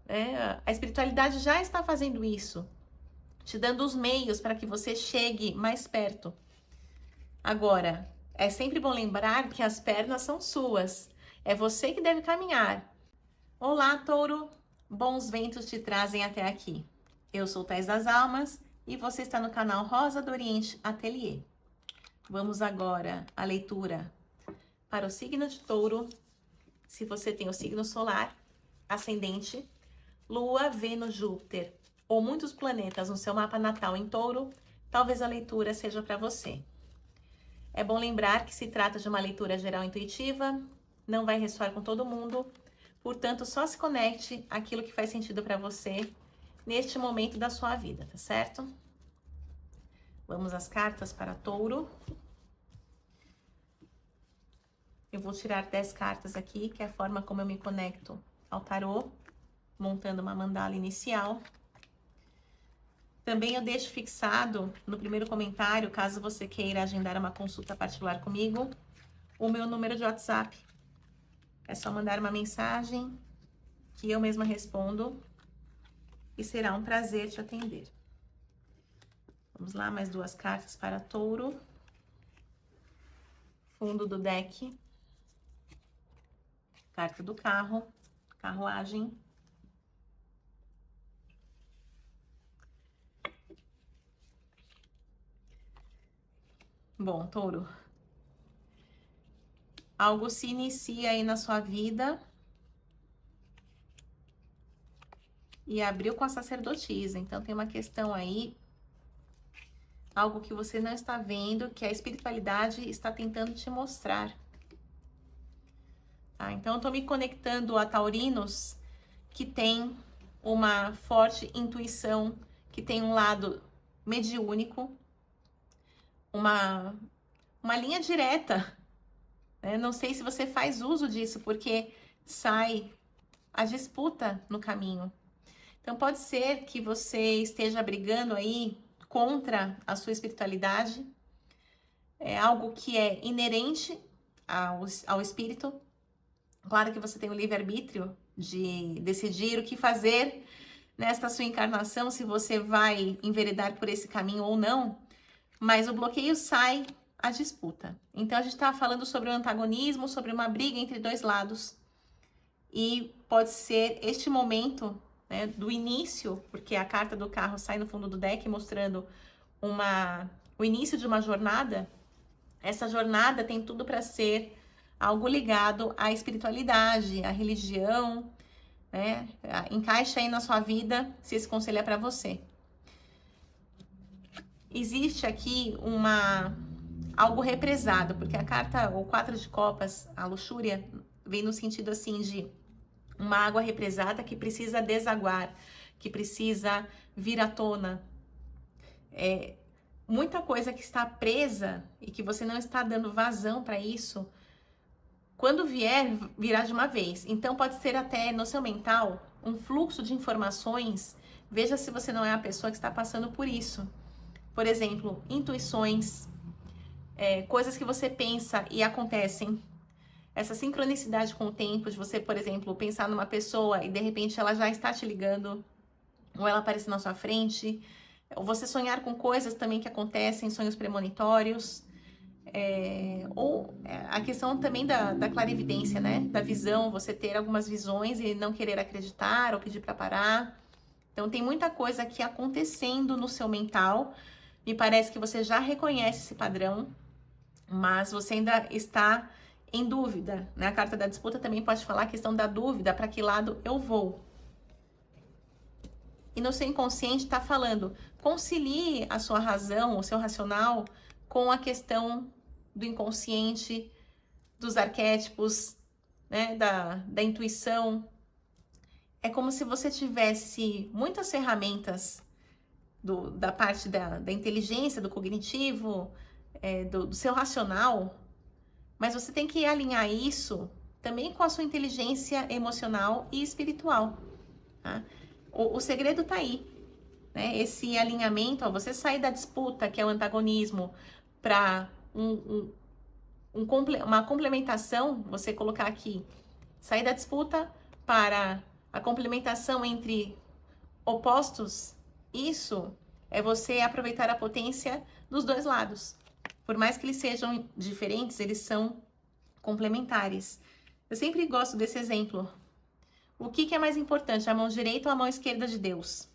né? A espiritualidade já está fazendo isso, te dando os meios para que você chegue mais perto. Agora, é sempre bom lembrar que as pernas são suas. É você que deve caminhar. Olá, touro! Bons ventos te trazem até aqui. Eu sou Thais das Almas e você está no canal Rosa do Oriente Ateliê. Vamos agora à leitura para o signo de touro. Se você tem o signo solar, ascendente, Lua, Vênus, Júpiter ou muitos planetas no seu mapa natal em touro, talvez a leitura seja para você. É bom lembrar que se trata de uma leitura geral intuitiva, não vai ressoar com todo mundo, portanto, só se conecte àquilo que faz sentido para você neste momento da sua vida, tá certo? Vamos às cartas para touro. Eu vou tirar 10 cartas aqui, que é a forma como eu me conecto ao tarô, montando uma mandala inicial. Também eu deixo fixado no primeiro comentário, caso você queira agendar uma consulta particular comigo, o meu número de WhatsApp. É só mandar uma mensagem que eu mesma respondo e será um prazer te atender. Vamos lá, mais 2 cartas para touro. Fundo do deck. Carta do carro, carruagem. Bom, touro, algo se inicia aí na sua vida e abriu com a sacerdotisa. Então, tem uma questão aí, algo que você não está vendo, que a espiritualidade está tentando te mostrar. Tá? Então, eu tô me conectando a taurinos que tem uma forte intuição, que tem um lado mediúnico, uma linha direta. Não sei se você faz uso disso, porque sai a disputa no caminho. Então, pode ser que você esteja brigando aí contra a sua espiritualidade, é algo que é inerente ao espírito. Claro que você tem o livre-arbítrio de decidir o que fazer nesta sua encarnação, se você vai enveredar por esse caminho ou não, mas o bloqueio sai a disputa. Então, a gente está falando sobre o antagonismo, sobre uma briga entre dois lados. E pode ser este momento, né, do início, porque a carta do carro sai no fundo do deck mostrando o início de uma jornada. Essa jornada tem tudo para ser algo ligado à espiritualidade, à religião, né? Encaixa aí na sua vida se esse conselho é para você. Existe aqui algo represado, porque a carta, o 4 de copas, a luxúria, vem no sentido assim de uma água represada que precisa desaguar, que precisa vir à tona. Muita coisa que está presa e que você não está dando vazão para isso, quando vier, virá de uma vez. Então pode ser até no seu mental um fluxo de informações. Veja se você não é a pessoa que está passando por isso. Por exemplo, intuições, coisas que você pensa e acontecem. Essa sincronicidade com o tempo, de você, por exemplo, pensar numa pessoa e de repente ela já está te ligando, ou ela aparece na sua frente, ou você sonhar com coisas também que acontecem, sonhos premonitórios, ou a questão também da clarividência, né? Da visão, você ter algumas visões e não querer acreditar ou pedir para parar. Então, tem muita coisa aqui acontecendo no seu mental. Me parece que você já reconhece esse padrão, mas você ainda está em dúvida, né? A carta da disputa também pode falar a questão da dúvida, para que lado eu vou. E no seu inconsciente está falando, concilie a sua razão, o seu racional, com a questão do inconsciente, dos arquétipos, né? Da intuição. É como se você tivesse muitas ferramentas da parte da inteligência, do cognitivo, do seu racional, mas você tem que alinhar isso também com a sua inteligência emocional e espiritual. Tá? O segredo tá aí, né? Esse alinhamento, você sair da disputa, que é o antagonismo, para uma complementação, você colocar aqui, sair da disputa para A complementação entre opostos, isso é você aproveitar a potência dos dois lados. Por mais que eles sejam diferentes, eles são complementares. Eu sempre gosto desse exemplo. O que é mais importante, a mão direita ou a mão esquerda de Deus?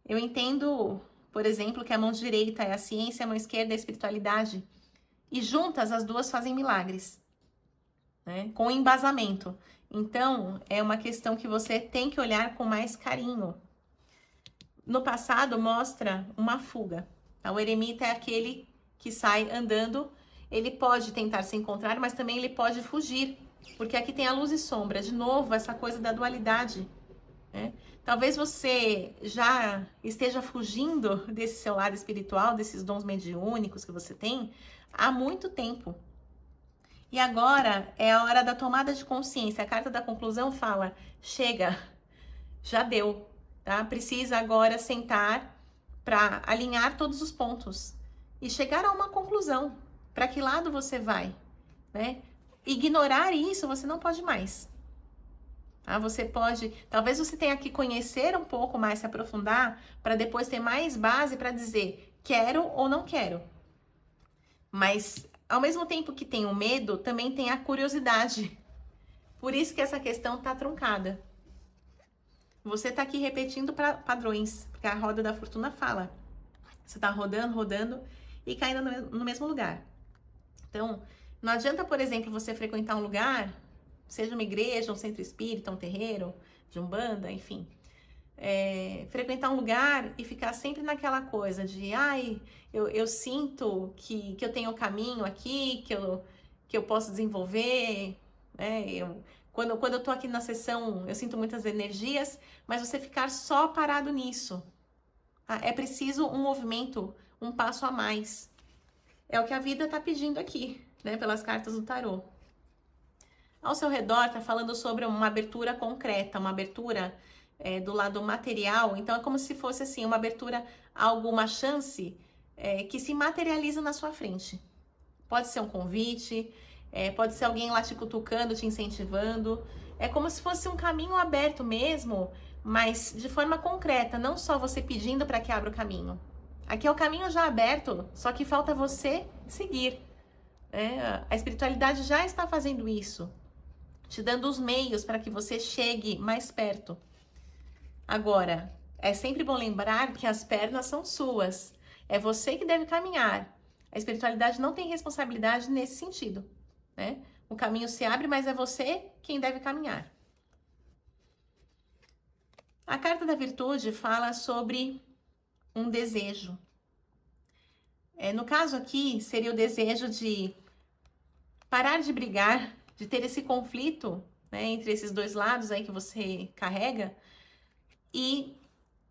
Eu entendo, por exemplo, que a mão direita é a ciência, a mão esquerda é a espiritualidade. E juntas as duas fazem milagres, com embasamento. Então, é uma questão que você tem que olhar com mais carinho. No passado, mostra uma fuga. O eremita é aquele que sai andando. Ele pode tentar se encontrar, mas também ele pode fugir. Porque aqui tem a luz e sombra. De novo, essa coisa da dualidade. Talvez você já esteja fugindo desse seu lado espiritual, desses dons mediúnicos que você tem, há muito tempo. E agora é a hora da tomada de consciência. A carta da conclusão fala, chega, já deu, tá? Precisa agora sentar para alinhar todos os pontos e chegar a uma conclusão. Para que lado você vai, Ignorar isso você não pode mais. Você pode, talvez você tenha que conhecer um pouco mais, se aprofundar, para depois ter mais base para dizer quero ou não quero. Mas, ao mesmo tempo que tem o medo, também tem a curiosidade. Por isso que essa questão está truncada. Você está aqui repetindo padrões, porque a roda da fortuna fala. Você está rodando, rodando e caindo no mesmo lugar. Então, não adianta, por exemplo, você frequentar um lugar, seja uma igreja, um centro espírita, um terreiro, de umbanda, enfim. Frequentar um lugar e ficar sempre naquela coisa de, eu sinto que eu tenho o caminho aqui, que eu posso desenvolver, Quando eu tô aqui na sessão, eu sinto muitas energias, mas você ficar só parado nisso. É preciso um movimento, um passo a mais. É o que a vida tá pedindo aqui, pelas cartas do tarô. Ao seu redor tá falando sobre uma abertura concreta, uma abertura do lado material. Então é como se fosse assim, uma abertura a alguma chance que se materializa na sua frente. Pode ser um convite, pode ser alguém lá te cutucando, te incentivando. É como se fosse um caminho aberto mesmo, mas de forma concreta, não só você pedindo para que abra o caminho. Aqui é o caminho já aberto, só que falta você seguir. A espiritualidade já está fazendo isso, te dando os meios para que você chegue mais perto. Agora, é sempre bom lembrar que as pernas são suas. É você que deve caminhar. A espiritualidade não tem responsabilidade nesse sentido. O caminho se abre, mas é você quem deve caminhar. A carta da virtude fala sobre um desejo. No caso aqui, seria o desejo de parar de brigar, de ter esse conflito, entre esses dois lados aí que você carrega e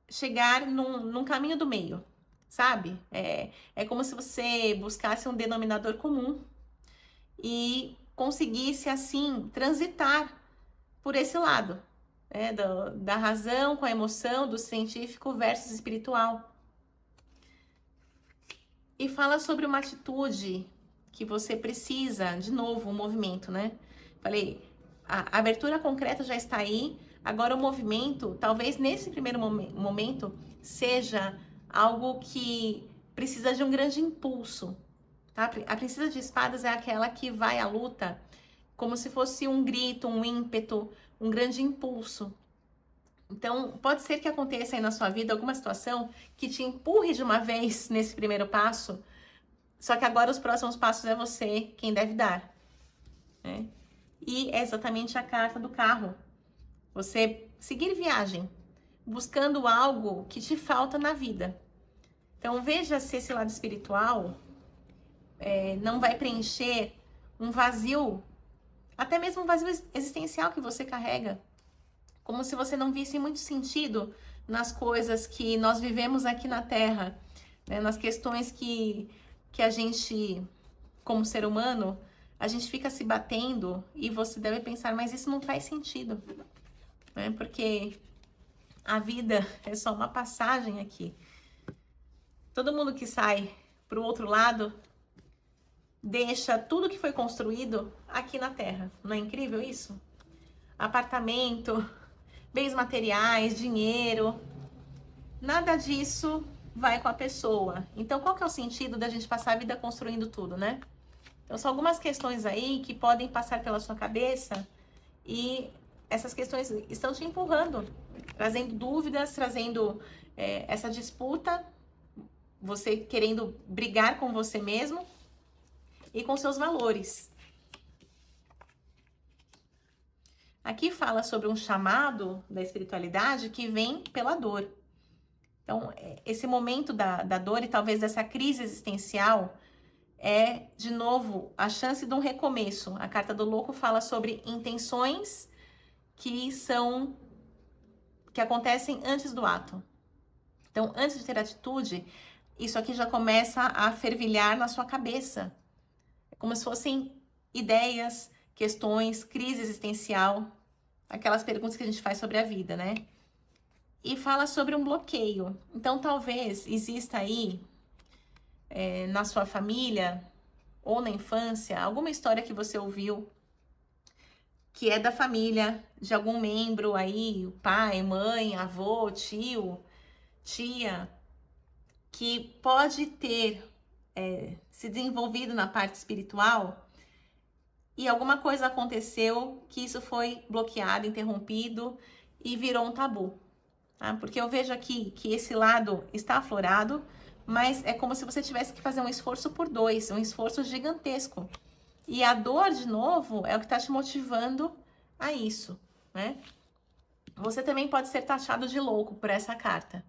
chegar num caminho do meio, sabe? É como se você buscasse um denominador comum e conseguisse, assim, transitar por esse lado, da razão com a emoção, do científico versus espiritual. E fala sobre uma atitude que você precisa, de novo, um movimento, Falei, a abertura concreta já está aí, agora o movimento, talvez nesse primeiro momento, seja algo que precisa de um grande impulso, tá? A princesa de espadas é aquela que vai à luta como se fosse um grito, um ímpeto, um grande impulso. Então, pode ser que aconteça aí na sua vida alguma situação que te empurre de uma vez nesse primeiro passo, só que agora os próximos passos é você quem deve dar, E é exatamente a carta do carro. Você seguir viagem, buscando algo que te falta na vida. Então, veja se esse lado espiritual não vai preencher um vazio, até mesmo um vazio existencial que você carrega. Como se você não visse muito sentido nas coisas que nós vivemos aqui na Terra, nas questões que a gente, como ser humano, a gente fica se batendo e você deve pensar, mas isso não faz sentido, porque a vida é só uma passagem aqui. Todo mundo que sai para o outro lado deixa tudo que foi construído aqui na Terra. Não é incrível isso? Apartamento, bens materiais, dinheiro, nada disso vai com a pessoa. Então, qual que é o sentido da gente passar a vida construindo tudo, né? Então, são algumas questões aí que podem passar pela sua cabeça e essas questões estão te empurrando, trazendo dúvidas, trazendo essa disputa, você querendo brigar com você mesmo e com seus valores. Aqui fala sobre um chamado da espiritualidade que vem pela dor. Então, esse momento da dor e talvez dessa crise existencial é, de novo, a chance de um recomeço. A carta do louco fala sobre intenções que acontecem antes do ato. Então, antes de ter atitude, isso aqui já começa a fervilhar na sua cabeça. É como se fossem ideias, questões, crise existencial, aquelas perguntas que a gente faz sobre a vida, né? E fala sobre um bloqueio. Então, talvez exista aí, na sua família ou na infância, alguma história que você ouviu que é da família, de algum membro aí, pai, mãe, avô, tio, tia, que pode ter se desenvolvido na parte espiritual e alguma coisa aconteceu que isso foi bloqueado, interrompido e virou um tabu. Tá? Porque eu vejo aqui que esse lado está aflorado, mas é como se você tivesse que fazer um esforço por dois, um esforço gigantesco. E a dor, de novo, é o que está te motivando a isso, né? Você também pode ser taxado de louco por essa carta.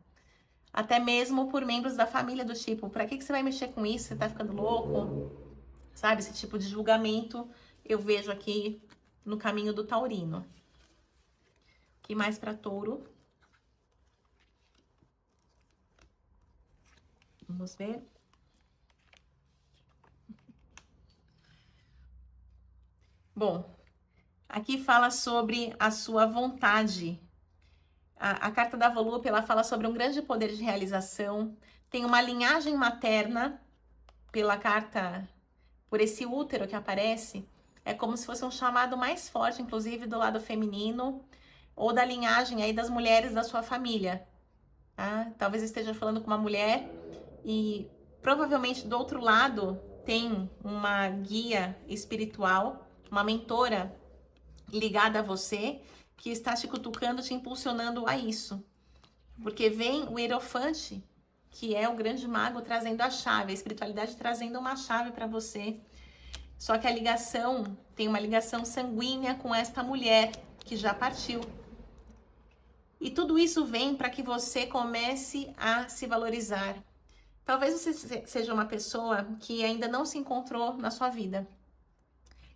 Até mesmo por membros da família, do tipo, pra que você vai mexer com isso? Você tá ficando louco? Sabe, esse tipo de julgamento eu vejo aqui no caminho do taurino. Que mais pra touro? Vamos ver. Bom, aqui fala sobre a sua vontade. A carta da Volúpia, ela fala sobre um grande poder de realização. Tem uma linhagem materna pela carta, por esse útero que aparece. É como se fosse um chamado mais forte, inclusive, do lado feminino ou da linhagem aí das mulheres da sua família. Tá? Talvez esteja falando com uma mulher e provavelmente do outro lado tem uma guia espiritual, uma mentora ligada a você, que está te cutucando, te impulsionando a isso. Porque vem o Hierofante, que é o grande mago, trazendo a chave, a espiritualidade trazendo uma chave para você. Só que a ligação, tem uma ligação sanguínea com esta mulher, que já partiu. E tudo isso vem para que você comece a se valorizar. Talvez você seja uma pessoa que ainda não se encontrou na sua vida.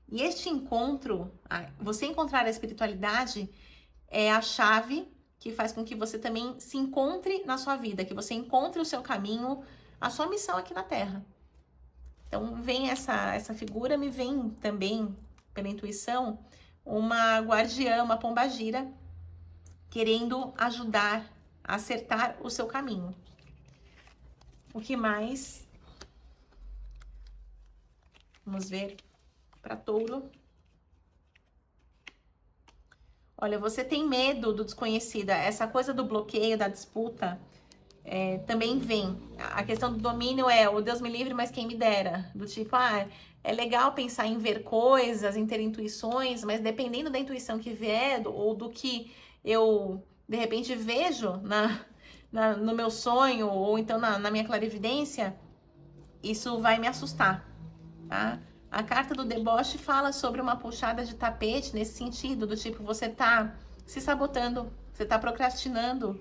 E este encontro, você encontrar a espiritualidade, é a chave que faz com que você também se encontre na sua vida, que você encontre o seu caminho, a sua missão aqui na Terra. Então, vem essa figura, me vem também, pela intuição, uma guardiã, uma pombagira, querendo ajudar a acertar o seu caminho. O que mais? Vamos ver para touro. Olha, você tem medo do desconhecido. Essa coisa do bloqueio, da disputa, também vem. A questão do domínio é, o Deus me livre, mas quem me dera. Do tipo, é legal pensar em ver coisas, em ter intuições, mas dependendo da intuição que vier, ou do que eu, de repente, vejo no meu sonho, ou então na minha clarividência, isso vai me assustar, tá? A carta do deboche fala sobre uma puxada de tapete nesse sentido, do tipo, você tá se sabotando, você tá procrastinando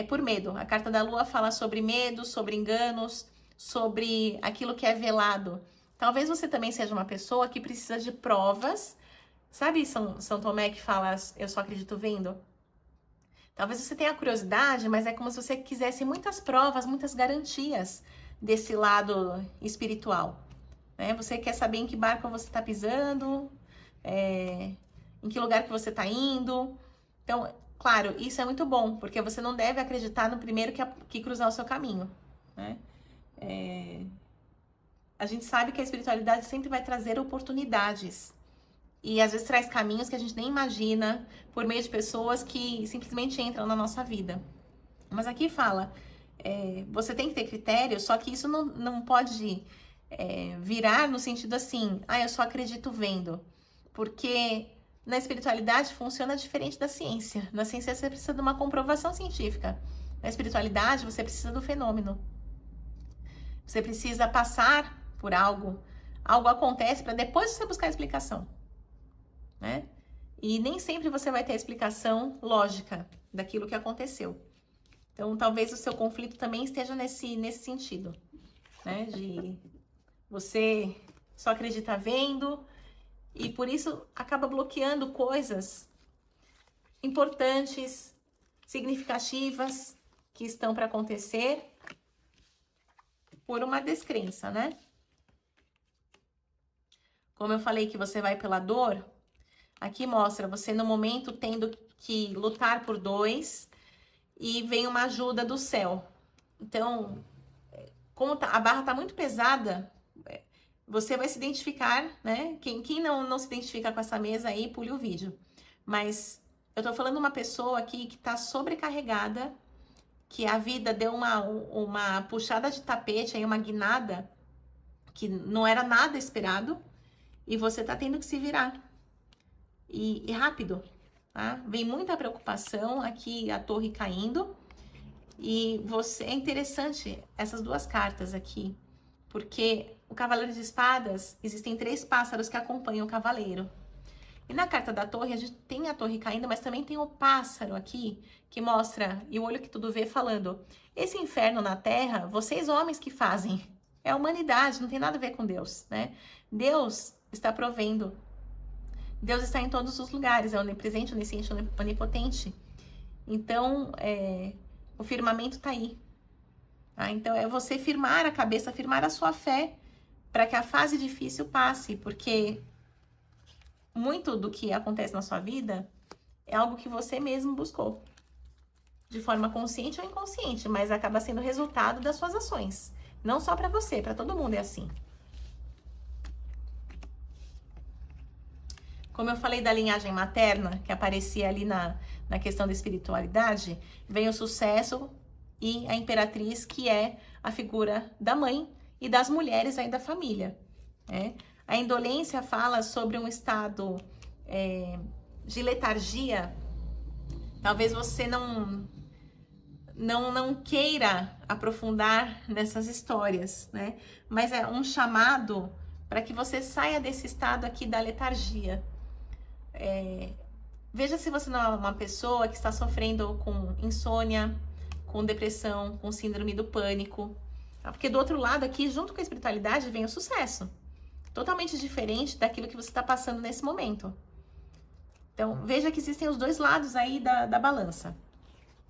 por medo. A carta da lua fala sobre medo, sobre enganos, sobre aquilo que é velado. Talvez você também seja uma pessoa que precisa de provas. Sabe São Tomé que fala, eu só acredito vendo? Talvez você tenha curiosidade, mas é como se você quisesse muitas provas, muitas garantias desse lado espiritual. Né? Você quer saber em que barco você está pisando, em que lugar que você está indo. Então, claro, isso é muito bom, porque você não deve acreditar no primeiro que cruzar o seu caminho. Né? A gente sabe que a espiritualidade sempre vai trazer oportunidades. E às vezes traz caminhos que a gente nem imagina por meio de pessoas que simplesmente entram na nossa vida. Mas aqui fala, você tem que ter critério, só que isso não pode virar no sentido assim, eu só acredito vendo. Porque na espiritualidade funciona diferente da ciência. Na ciência você precisa de uma comprovação científica. Na espiritualidade você precisa do fenômeno. Você precisa passar por algo. Algo acontece para depois você buscar a explicação, né? E nem sempre você vai ter a explicação lógica daquilo que aconteceu. Então, talvez o seu conflito também esteja nesse sentido, né? De você só acreditar vendo e por isso acaba bloqueando coisas importantes, significativas que estão para acontecer por uma descrença, né? Como eu falei que você vai pela dor, aqui mostra você no momento tendo que lutar por dois e vem uma ajuda do céu. Então, como a barra tá muito pesada, você vai se identificar, né? Quem não se identifica com essa mesa aí, pule o vídeo. Mas eu tô falando uma pessoa aqui que tá sobrecarregada, que a vida deu uma puxada de tapete, aí uma guinada, que não era nada esperado, e você tá tendo que se virar. E rápido, tá? Vem muita preocupação, aqui a torre caindo, e você, é interessante essas duas cartas aqui, porque o Cavaleiro de Espadas, existem 3 pássaros que acompanham o cavaleiro. E na carta da torre, a gente tem a torre caindo, mas também tem o pássaro aqui, que mostra, e o olho que tudo vê, falando, esse inferno na terra, vocês homens que fazem, é a humanidade, não tem nada a ver com Deus, né? Deus está provendo, Deus está em todos os lugares, é onipresente, onisciente, onipotente. Então, o firmamento está aí. Tá? Então, é você firmar a cabeça, firmar a sua fé, para que a fase difícil passe, porque muito do que acontece na sua vida é algo que você mesmo buscou, de forma consciente ou inconsciente, mas acaba sendo resultado das suas ações. Não só para você, para todo mundo é assim. Como eu falei da linhagem materna, que aparecia ali na questão da espiritualidade, vem o sucesso e a imperatriz, que é a figura da mãe e das mulheres aí da família, né? A indolência fala sobre um estado de letargia. Talvez você não queira aprofundar nessas histórias, né? Mas é um chamado para que você saia desse estado aqui da letargia. Veja se você não é uma pessoa que está sofrendo com insônia, com depressão, com síndrome do pânico. Tá? Porque do outro lado aqui, junto com a espiritualidade, vem o sucesso. Totalmente diferente daquilo que você está passando nesse momento. Então, veja que existem os dois lados aí da balança,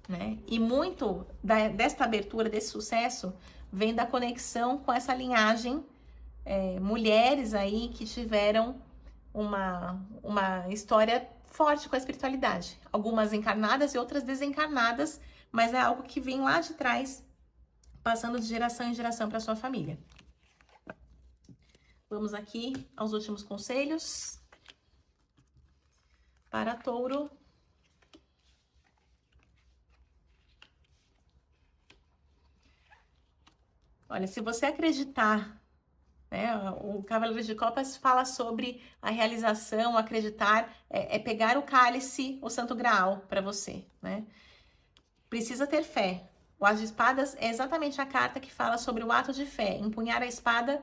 né? E muito desta abertura, desse sucesso, vem da conexão com essa linhagem, mulheres aí que tiveram uma história forte com a espiritualidade. Algumas encarnadas e outras desencarnadas, mas é algo que vem lá de trás, passando de geração em geração para sua família. Vamos aqui aos últimos conselhos para Touro. Olha, se você acreditar, né, o Cavaleiro de Copas fala sobre a realização, acreditar, pegar o cálice, o Santo Graal para você, né? Precisa ter fé. O As de Espadas é exatamente a carta que fala sobre o ato de fé, empunhar a espada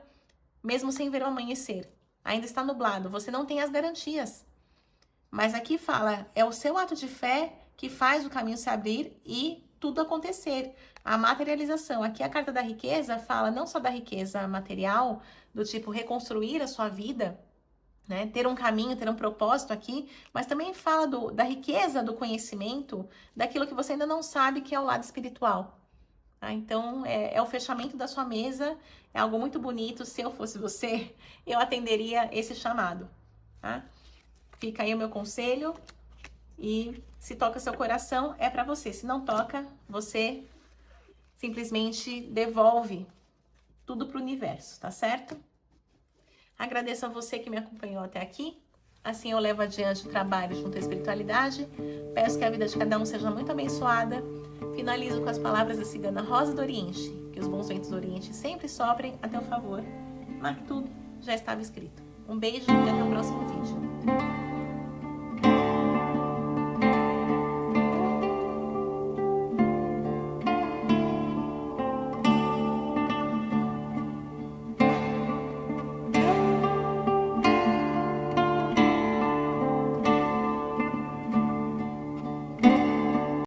mesmo sem ver o amanhecer. Ainda está nublado, você não tem as garantias. Mas aqui fala, é o seu ato de fé que faz o caminho se abrir e tudo acontecer. A materialização. Aqui a carta da riqueza fala não só da riqueza material, do tipo reconstruir a sua vida, né? Ter um caminho, ter um propósito aqui, mas também fala da riqueza do conhecimento, daquilo que você ainda não sabe, que é o lado espiritual. Tá? Então, é o fechamento da sua mesa, é algo muito bonito. Se eu fosse você, eu atenderia esse chamado, tá? Fica aí o meu conselho, e se toca seu coração, é para você. Se não toca, você simplesmente devolve tudo pro universo, tá certo? Agradeço a você que me acompanhou até aqui. Assim eu levo adiante o trabalho junto à espiritualidade. Peço que a vida de cada um seja muito abençoada. Finalizo com as palavras da cigana Rosa do Oriente, que os bons ventos do Oriente sempre soprem a teu favor, mas tudo já estava escrito. Um beijo e até o próximo vídeo.